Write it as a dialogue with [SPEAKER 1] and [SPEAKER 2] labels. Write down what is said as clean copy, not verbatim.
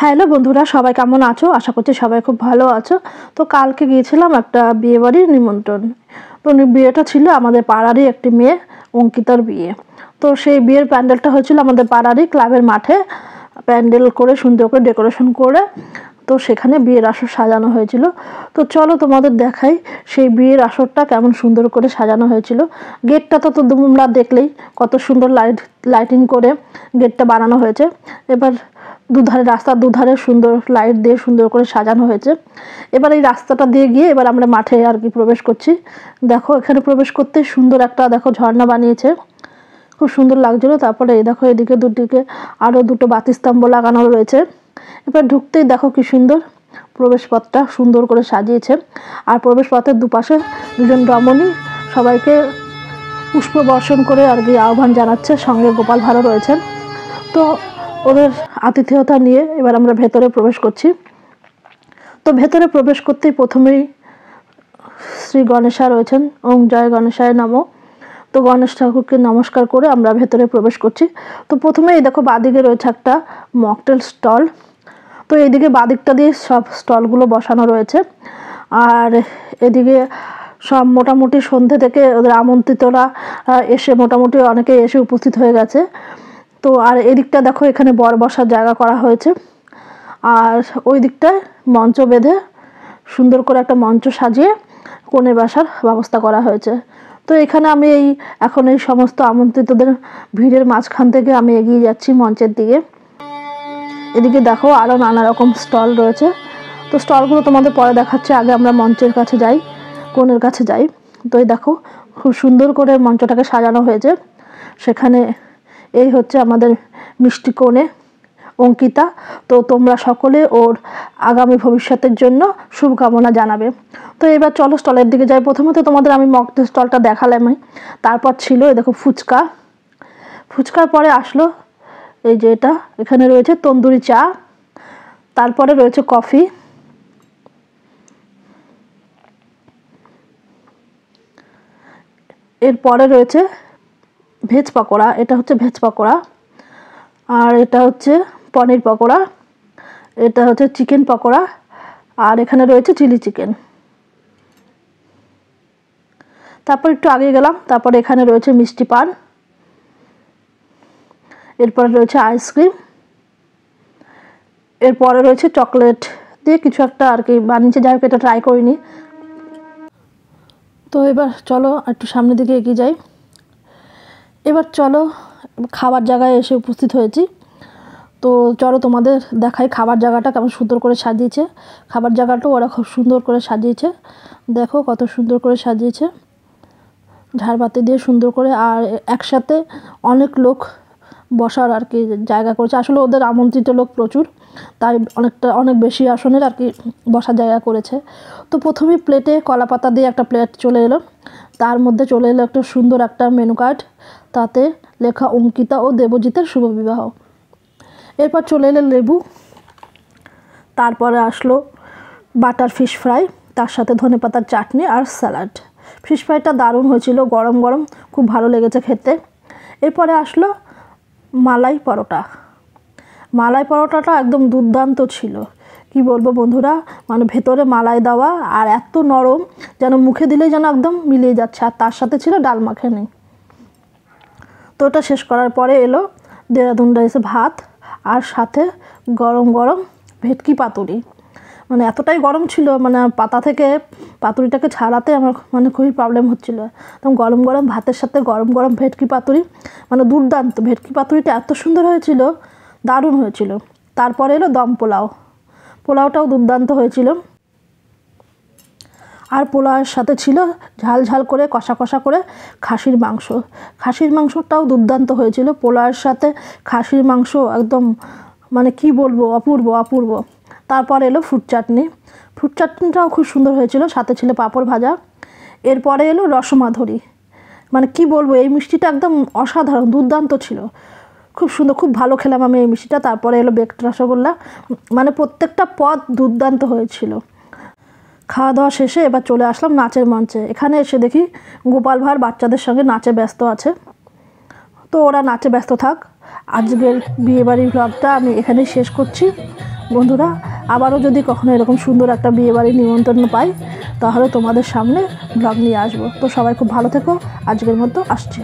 [SPEAKER 1] Hello বন্ধুরা, সবাই কেমন আছো? আশা করছি সবাই খুব ভালো আছো। তো কালকে গিয়েছিলাম একটা বিয়ে বাড়ির নিমন্ত্রণ। তো বিয়েটা ছিল আমাদের পাড়ারই একটি মেয়ে, অঙ্কিতার বিয়ে। তো সেই বিয়ের প্যান্ডেলটা হয়েছিল আমাদের পাড়ারই ক্লাবের মাঠে। প্যান্ডেল করে সুন্দর করে ডেকোরেশন করে তো সেখানে বিয়ের আসর সাজানো হয়েছিল। তো চলো তোমাদের দেখাই সেই বিয়ের আসরটা কেমন সুন্দর করে সাজানো হয়েছিল। গেটটা তো তোমরা দেখলেই কত সুন্দর লাইটিং করে গেটটা বানানো হয়েছে। এবার দুধারে রাস্তার দুধারে সুন্দর লাইট দিয়ে সুন্দর করে সাজানো হয়েছে। এবার এই রাস্তাটা দিয়ে গিয়ে এবার আমরা মাঠে আর কি প্রবেশ করছি। দেখো এখানে প্রবেশ করতে সুন্দর একটা দেখো ঝর্ণা বানিয়েছে, খুব সুন্দর লাগছিল। তারপরে এই দেখো এদিকে দুদিকে আরও দুটো বাতিস্তম্ভ লাগানো রয়েছে। এবার ঢুকতেই দেখো কি সুন্দর প্রবেশপথটা সুন্দর করে সাজিয়েছে। আর প্রবেশপথের দুপাশে দুজন রমণী সবাইকে পুষ্প বর্ষণ করে আর কি আহ্বান জানাচ্ছে, সঙ্গে গোপাল ভাঁড়ও রয়েছেন। তো ওদের আতিথেয়তা নিয়ে এবার আমরা ভেতরে প্রবেশ করছি। তো ভেতরে প্রবেশ করতেই প্রথমেই শ্রী গণেশা রয়েছেন, ওম জয় গণেশায় নমঃ। তো গণেশ ঠাকুরকে নমস্কার করে আমরা ভেতরে প্রবেশ করছি। তো প্রথমে এই দেখো বাদিকে রয়েছে একটা মকটেল স্টল। তো এইদিকে বাদিকটা দিয়ে সব স্টলগুলো বসানো রয়েছে। আর এদিকে সব মোটামুটি সন্ধ্যে থেকে ওদের আমন্ত্রিতরা এসে মোটামুটি অনেকে এসে উপস্থিত হয়ে গেছে। তো আর এদিকটা দেখো এখানে বর বসার জায়গা করা হয়েছে। আর ওই দিকটায় মঞ্চ বেঁধে সুন্দর করে একটা মঞ্চ সাজিয়ে কনে বসার ব্যবস্থা করা হয়েছে। তো এখানে আমি এখন এই সমস্ত আমন্ত্রিতদের ভিড়ের মাঝখান থেকে আমি এগিয়ে যাচ্ছি মঞ্চের দিকে। এদিকে দেখো আরও নানা রকম স্টল রয়েছে। তো স্টলগুলো তোমাদের পরে দেখাচ্ছে, আগে আমরা মঞ্চের কাছে যাই, কনের কাছে যাই। তো এই দেখো খুব সুন্দর করে মঞ্চটাকে সাজানো হয়েছে। সেখানে এই হচ্ছে আমাদের মিষ্টি কনে অঙ্কিতা। তো তোমরা সকলে ওর আগামী ভবিষ্যতের জন্য শুভকামনা জানাবে। তো এবার চলো স্টলের দিকে যাই। প্রথমত তোমাদের আমি মকটেল স্টলটা দেখালাম, তারপর ছিল এই দেখো ফুচকা। ফুচকার পরে আসলো এই যে এখানে রয়েছে তন্দুরি চা, তারপরে রয়েছে কফি, এরপরে রয়েছে ভেজ পকোড়া। এটা হচ্ছে ভেজ পকোড়া। আর এটা হচ্ছে পনির পকোড়া, এটা হচ্ছে চিকেন পকোড়া, আর এখানে রয়েছে চিলি চিকেন। তারপর একটু আগে গেলাম, তারপর এখানে রয়েছে মিষ্টি পান, এরপরে রয়েছে আইসক্রিম, এরপরে রয়েছে চকলেট দিয়ে কিছু একটা আর কি বানিয়েছে, যাই হোক এটা ট্রাই করিনি। তো এবার চলো একটু সামনের দিকে এগিয়ে যাই। এবার চলো খাবার জায়গায় এসে উপস্থিত হয়েছি। তো চলো তোমাদের দেখাই খাবার জায়গাটা কেমন সুন্দর করে সাজিয়েছে। খাবার জায়গাটাও ওরা খুব সুন্দর করে সাজিয়েছে, দেখো কত সুন্দর করে সাজিয়েছে ঝাড়বাতি দিয়ে সুন্দর করে। আর একসাথে অনেক লোক বসার আর কি জায়গা করেছে। আসলে ওদের আমন্ত্রিত লোক প্রচুর, তাই অনেক বেশি আসনের আর কি বসার জায়গা করেছে। তো প্রথমেই প্লেটে কলা পাতা দিয়ে একটা প্লেট চলে এলো, তার মধ্যে চলে এলো একটা সুন্দর একটা মেনু কার্ড, তাতে লেখা অঙ্কিতা ও দেবজিতের শুভ বিবাহ। এরপর চলে এলো লেবু, তারপরে আসলো বাটার ফিশ ফ্রাই, তার সাথে ধনেপাতার চাটনি আর স্যালাড। ফিশ ফ্রাইটা দারুণ হয়েছিল, গরম গরম, খুব ভালো লেগেছে খেতে। এরপরে আসলো মালাই পরোটা। মালাই পরোটাটা একদম দুর্দান্ত ছিল, কি বলবো বন্ধুরা, মানে ভেতরে মালাই দেওয়া আর এত নরম যেন মুখে দিলেই যেন একদম মিলিয়ে যাচ্ছে। আর তার সাথে ছিল ডাল মাখানি। তো ওটা শেষ করার পরে এলো দেহরাদুন রাইসে ভাত, আর সাথে গরম গরম ভেটকি পাতুরি। মানে এতটাই গরম ছিল, মানে পাতা থেকে পাতুরিটাকে ছাড়াতে আমার মানে খুবই প্রবলেম হচ্ছিলো। তখন গরম গরম ভাতের সাথে গরম গরম ভেটকি পাতুরি, মানে দুর্দান্ত। ভেটকি পাতুরিটা এত সুন্দর হয়েছিল, দারুণ হয়েছিল। তারপরে এলো দম পোলাও, পোলাওটাও দুর্দান্ত হয়েছিল। আর পোলাওয়ের সাথে ছিল ঝাল ঝাল করে কষা কষা করে খাসির মাংস। খাসির মাংসটাও দুর্দান্ত হয়েছিল। পোলাওয়ের সাথে খাসির মাংস একদম মানে কি বলবো, অপূর্ব অপূর্ব। তারপর এলো ফ্রুট চাটনি, ফ্রুট চাটনিটাও খুব সুন্দর হয়েছিল, সাথে ছিল পাঁপড় ভাজা। এরপরে এলো রসমাধুরী, মানে কি বলবো, এই মিষ্টিটা একদম অসাধারণ, দুর্দান্ত ছিল, খুব সুন্দর, খুব ভালো খেলাম আমি এই মিষ্টিটা। তারপরে এলো বেকড রসগোল্লা, মানে প্রত্যেকটা পদ দুর্দান্ত হয়েছিল। খাওয়া দাওয়া শেষে এবার চলে আসলাম নাচের মঞ্চে। এখানে এসে দেখি গোপাল ভাঁড় বাচ্চাদের সঙ্গে নাচে ব্যস্ত আছে। তো ওরা নাচে ব্যস্ত থাক, আজকের বিয়েবাড়ির ব্লগটা আমি এখানেই শেষ করছি। বন্ধুরা, আবারও যদি কখনো এরকম সুন্দর একটা বিয়েবাড়ির নিমন্ত্রণ পাই তাহলে তোমাদের সামনে ব্লগ নিয়ে আসবো। তো সবাই খুব ভালো থেকো, আজকের মতো আসছি।